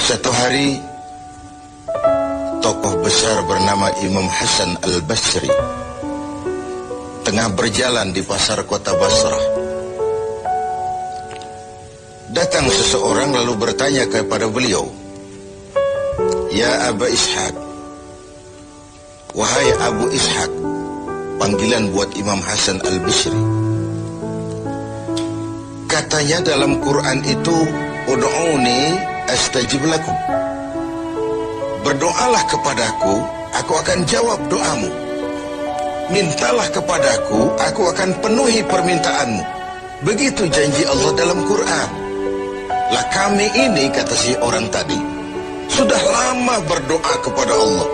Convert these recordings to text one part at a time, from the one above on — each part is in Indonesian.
Satu hari, tokoh besar bernama Imam Hasan Al-Basri tengah berjalan di pasar kota Basrah. Datang seseorang lalu bertanya kepada beliau, "Ya Aba Ishaq," wahai Abu Ishaq, panggilan buat Imam Hasan Al-Basri. Katanya dalam Quran itu, "Ud'uni astajib lakum." Berdoalah kepadaku, aku akan jawab doamu. Mintalah kepadaku, aku akan penuhi permintaanmu. Begitu janji Allah dalam Quran. Lah kami ini, kata si orang tadi, sudah lama berdoa kepada Allah.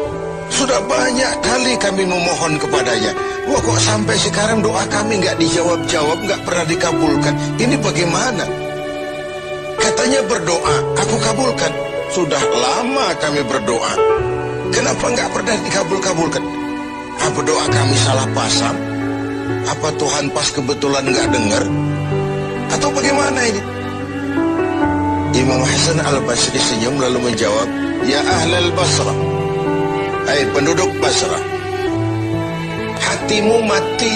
Sudah banyak kali kami memohon kepadanya. Wah, kok sampai sekarang doa kami nggak dijawab-jawab, nggak pernah dikabulkan. Ini bagaimana? Katanya berdoa, aku kabulkan. Sudah lama kami berdoa. Kenapa nggak pernah dikabul-kabulkan? Apa doa kami salah pasang? Apa Tuhan pas kebetulan nggak dengar? Atau bagaimana ini? Imam Hasan Al-Basri senyum lalu menjawab, "Ya ahlal Basrah, hai penduduk Basrah, hatimu mati.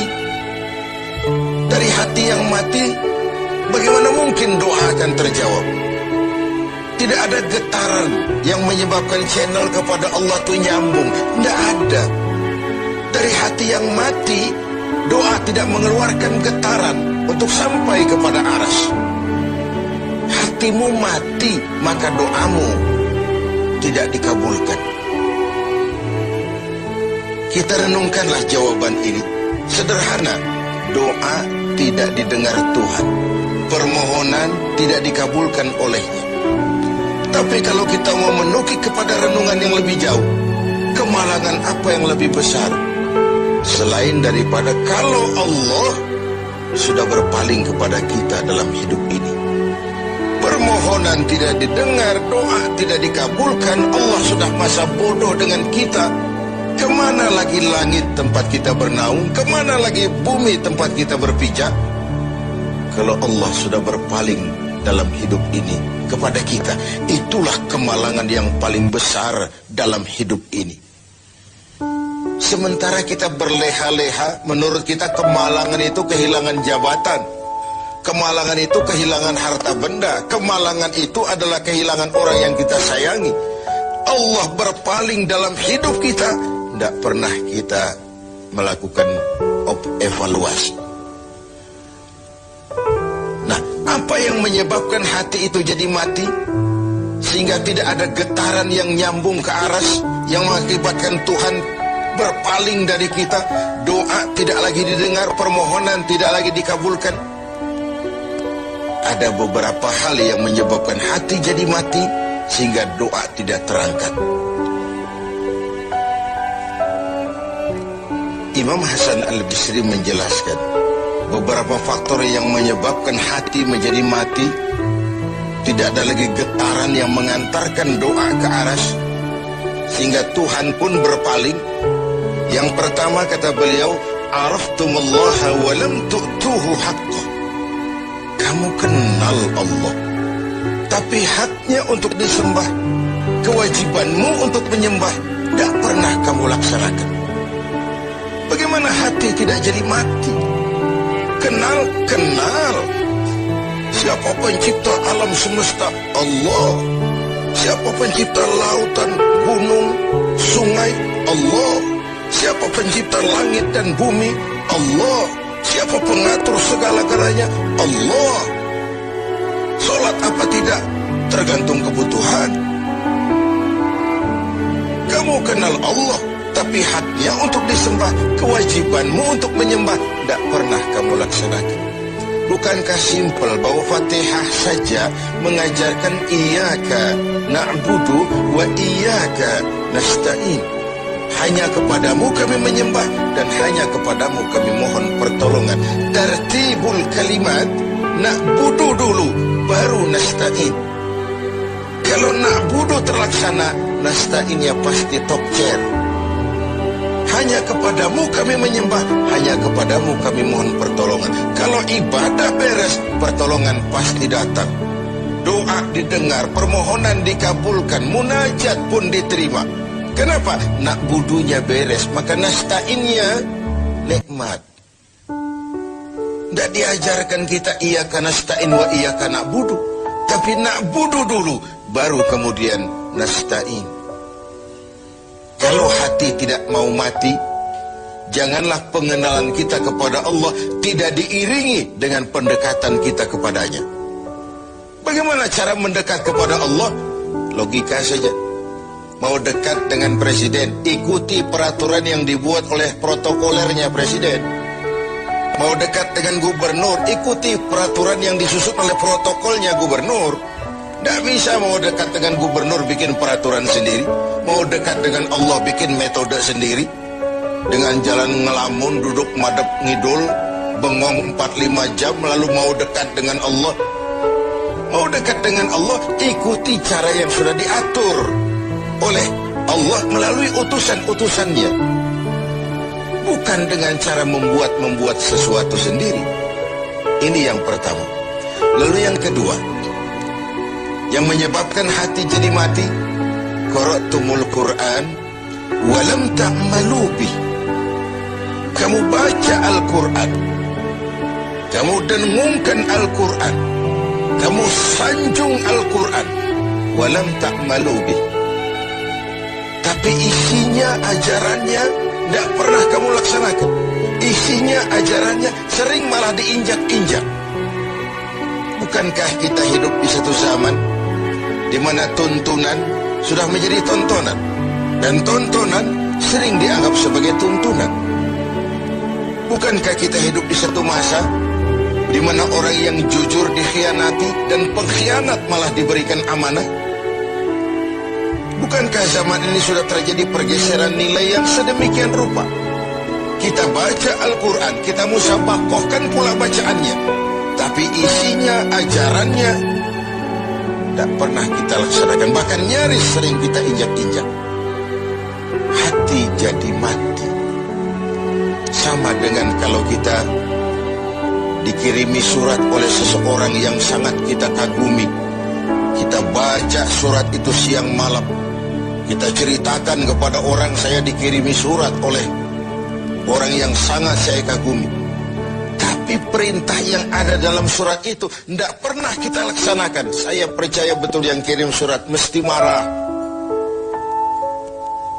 Dari hati yang mati, bagaimana mungkin doa akan terjawab? Tidak ada getaran yang menyebabkan channel kepada Allah itu nyambung. Tidak ada. Dari hati yang mati, doa tidak mengeluarkan getaran untuk sampai kepada aras. Hatimu mati, maka doamu tidak dikabulkan." Kita renungkanlah jawaban ini. Sederhana, doa tidak didengar Tuhan. Permohonan tidak dikabulkan olehnya. Tapi kalau kita mau menukik kepada renungan yang lebih jauh, kemalangan apa yang lebih besar selain daripada kalau Allah sudah berpaling kepada kita dalam hidup ini? Permohonan tidak didengar, doa tidak dikabulkan, Allah sudah masa bodoh dengan kita. Kemana lagi langit tempat kita bernaung? Kemana lagi bumi tempat kita berpijak? Kalau Allah sudah berpaling dalam hidup ini kepada kita, itulah kemalangan yang paling besar dalam hidup ini. Sementara kita berleha-leha, menurut kita kemalangan itu kehilangan jabatan, kemalangan itu kehilangan harta benda, kemalangan itu adalah kehilangan orang yang kita sayangi. Allah berpaling dalam hidup kita, tidak pernah kita melakukan evaluasi. Nah, apa yang menyebabkan hati itu jadi mati? Sehingga tidak ada getaran yang nyambung ke aras, yang mengakibatkan Tuhan berpaling dari kita. Doa tidak lagi didengar, permohonan tidak lagi dikabulkan. Ada beberapa hal yang menyebabkan hati jadi mati, sehingga doa tidak terangkat. Imam Hasan Al-Basri menjelaskan beberapa faktor yang menyebabkan hati menjadi mati. Tidak ada lagi getaran yang mengantarkan doa ke aras, sehingga Tuhan pun berpaling. Yang pertama, kata beliau, "Araftumallaha wa lam tu'tuhu haqqah." Kamu kenal Allah, tapi haknya untuk disembah, kewajibanmu untuk menyembah, tidak pernah kamu laksanakan. Bagaimana hati tidak jadi mati? Kenal. Siapa pencipta alam semesta? Allah. Siapa pencipta lautan, gunung, sungai? Allah. Siapa pencipta langit dan bumi? Allah. Siapa pengatur segala-galanya? Allah. Sholat apa tidak? Tergantung kebutuhan. Kamu kenal Allah, tapi haknya untuk disembah, kewajibanmu untuk menyembah, tidak pernah kamu laksanakan. Bukankah simpel bahwa Fatihah saja mengajarkan iyyaka na'budu wa iyyaka nasta'in? Hanya kepadamu kami menyembah dan hanya kepadamu kami mohon pertolongan. Tertibul kalimat, na'budu dulu, baru nasta'in. Kalau na'budu terlaksana, nasta'innya pasti top chair. Hanya kepadamu kami menyembah, hanya kepadamu kami mohon pertolongan. Kalau ibadah beres, pertolongan pasti datang. doa didengar, permohonan dikabulkan, munajat pun diterima. Kenapa? Nak budunya beres, maka nasta'innya nikmat. Tidak diajarkan kita iyyaka nasta'in wa iyyaka na'budu, tapi na'budu dulu, baru kemudian nasta'in. Kalau hati tidak mau mati, janganlah pengenalan kita kepada Allah tidak diiringi dengan pendekatan kita kepadanya. Bagaimana cara mendekat kepada Allah? Logika saja. Mau dekat dengan presiden, ikuti peraturan yang dibuat oleh protokolernya presiden. Mau dekat dengan gubernur, ikuti peraturan yang disusun oleh protokolnya gubernur. Tidak bisa mau dekat dengan gubernur bikin peraturan sendiri. Mau dekat dengan Allah bikin metode sendiri. Dengan jalan ngelamun, duduk madep ngidul, bengong 4-5 jam, lalu mau dekat dengan Allah. Mau dekat dengan Allah, ikuti cara yang sudah diatur oleh Allah melalui utusan-utusannya. Bukan dengan cara membuat sesuatu sendiri. Ini yang pertama. Lalu yang kedua, yang menyebabkan hati jadi mati, qara'tumul Qur'an walam ta'malu bih. Kamu baca Al-Quran, kamu dengungkan Al-Quran, kamu sanjung Al-Quran, walam ta'malu bih, tapi isinya, ajarannya tidak pernah kamu laksanakan. Isinya, ajarannya sering malah diinjak-injak. Bukankah kita hidup di satu zaman di mana tuntunan sudah menjadi tontonan, dan tontonan sering dianggap sebagai tuntunan? Bukankah kita hidup di satu masa di mana orang yang jujur dikhianati dan pengkhianat malah diberikan amanah? Bukankah zaman ini sudah terjadi pergeseran nilai yang sedemikian rupa? Kita baca Al-Quran, kita musabakohkan pula bacaannya, tapi isinya, ajarannya tidak pernah kita laksanakan. Bahkan nyaris sering kita injak-injak. Hati jadi mati. Sama dengan kalau kita dikirimi surat oleh seseorang yang sangat kita kagumi. Kita baca surat itu siang malam. Kita ceritakan kepada orang, saya dikirimi surat oleh orang yang sangat saya kagumi. Tapi perintah yang ada dalam surat itu tidak pernah kita laksanakan. Saya percaya betul yang kirim surat mesti marah.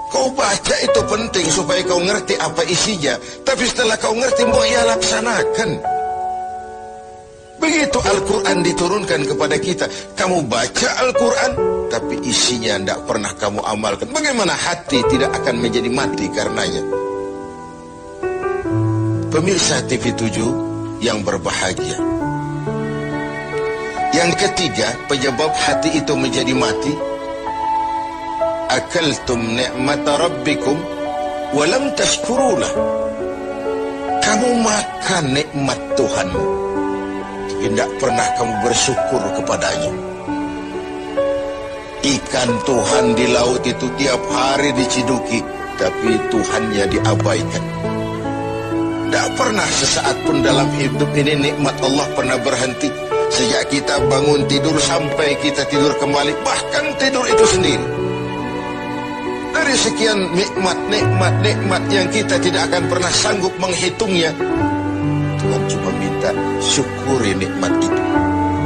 Kau baca itu penting supaya kau ngerti apa isinya, tapi setelah kau ngerti mau ya laksanakan. Begitu Al-Quran diturunkan kepada kita, kamu baca Al-Quran tapi isinya tidak pernah kamu amalkan. Bagaimana hati tidak akan menjadi mati karenanya? Pemirsa TV7 yang berbahagia, yang ketiga penyebab hati itu menjadi mati, akaltum ni'mata rabbikum walam tashkurulah. Kamu makan nikmat Tuhanmu, tidak pernah kamu bersyukur kepadanya. Ikan Tuhan di laut itu tiap hari diciduki, tapi Tuhannya diabaikan. Tidak pernah sesaat pun dalam hidup ini nikmat Allah pernah berhenti. Sejak kita bangun tidur sampai kita tidur kembali, bahkan tidur itu sendiri. Dari sekian nikmat yang kita tidak akan pernah sanggup menghitungnya, Tuhan cuma minta syukuri nikmat itu.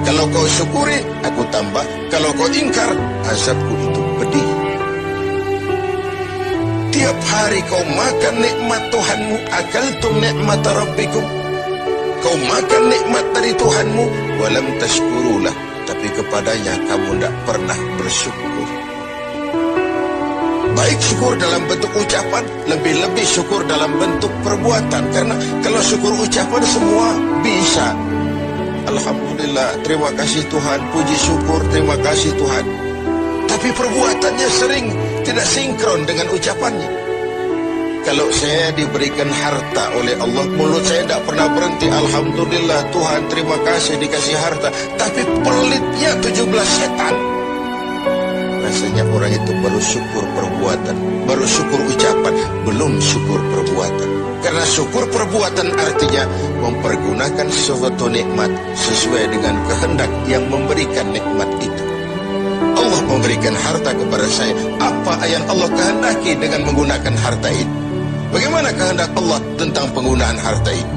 Kalau kau syukuri, aku tambah. Kalau kau ingkar, azabku itu pedih. Tiap hari kau makan nikmat Tuhanmu, akaltum ni'mata rabbikum. Kau makan nikmat dari Tuhanmu, walam tashkurulah, tapi kepadanya kamu tidak pernah bersyukur. Baik syukur dalam bentuk ucapan, lebih-lebih syukur dalam bentuk perbuatan. Karena kalau syukur ucapan semua bisa. Alhamdulillah, terima kasih Tuhan, puji syukur, terima kasih Tuhan. Tapi perbuatannya sering tidak sinkron dengan ucapannya. Kalau saya diberikan harta oleh Allah, mulut saya tidak pernah berhenti. Alhamdulillah Tuhan, terima kasih dikasih harta. Tapi pelitnya 17 setan. Rasanya orang itu baru syukur perbuatan, baru syukur ucapan, belum syukur perbuatan. Karena syukur perbuatan artinya mempergunakan suatu nikmat sesuai dengan kehendak yang memberikan nikmat memberikan harta kepada saya. Apa yang Allah kehendaki dengan menggunakan harta itu? Bagaimana kehendak Allah tentang penggunaan harta itu?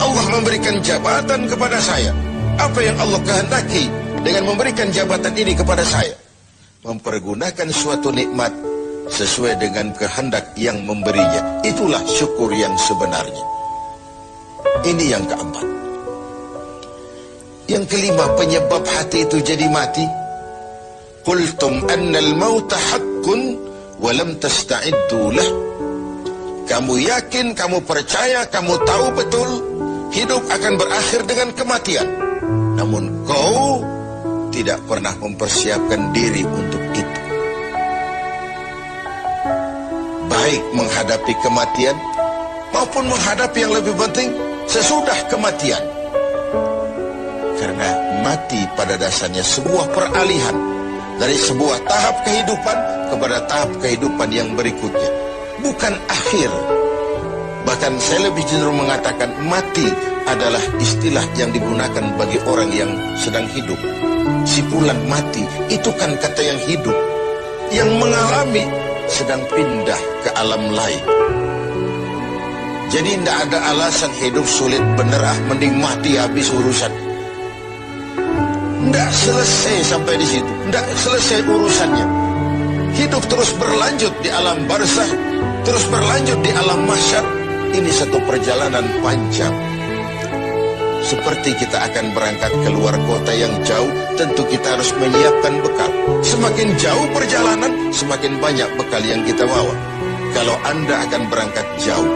Allah memberikan jabatan kepada saya. Apa yang Allah kehendaki dengan memberikan jabatan ini kepada saya? Mempergunakan suatu nikmat sesuai dengan kehendak yang memberinya. Itulah syukur yang sebenarnya. Ini yang keempat. Yang kelima, penyebab hati itu jadi mati. Qultum annal mauta haqqun wa lam tasta'iddu lah. Kamu yakin, kamu percaya, kamu tahu betul hidup akan berakhir dengan kematian. Namun kau tidak pernah mempersiapkan diri untuk itu. Baik menghadapi kematian maupun menghadapi yang lebih penting sesudah kematian. Karena mati pada dasarnya sebuah peralihan dari sebuah tahap kehidupan kepada tahap kehidupan yang berikutnya. Bukan akhir. Bahkan saya lebih cenderung mengatakan mati adalah istilah yang digunakan bagi orang yang sedang hidup. Sipulan mati itu kan kata yang hidup. Yang mengalami sedang pindah ke alam lain. Jadi tidak ada alasan hidup sulit bener, mending mati habis urusan. Tidak selesai sampai di situ. Tidak selesai urusannya. Hidup terus berlanjut di alam barzakh, terus berlanjut di alam mahsyar. Ini satu perjalanan panjang. Seperti kita akan berangkat keluar kota yang jauh, tentu kita harus menyiapkan bekal. Semakin jauh perjalanan, semakin banyak bekal yang kita bawa. Kalau Anda akan berangkat jauh,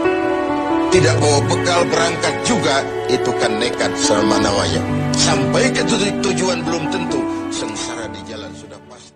tidak bawa bekal berangkat juga, itu kan nekat sama namanya. Sampai ke tujuan belum tentu, sengsara di jalan sudah pasti.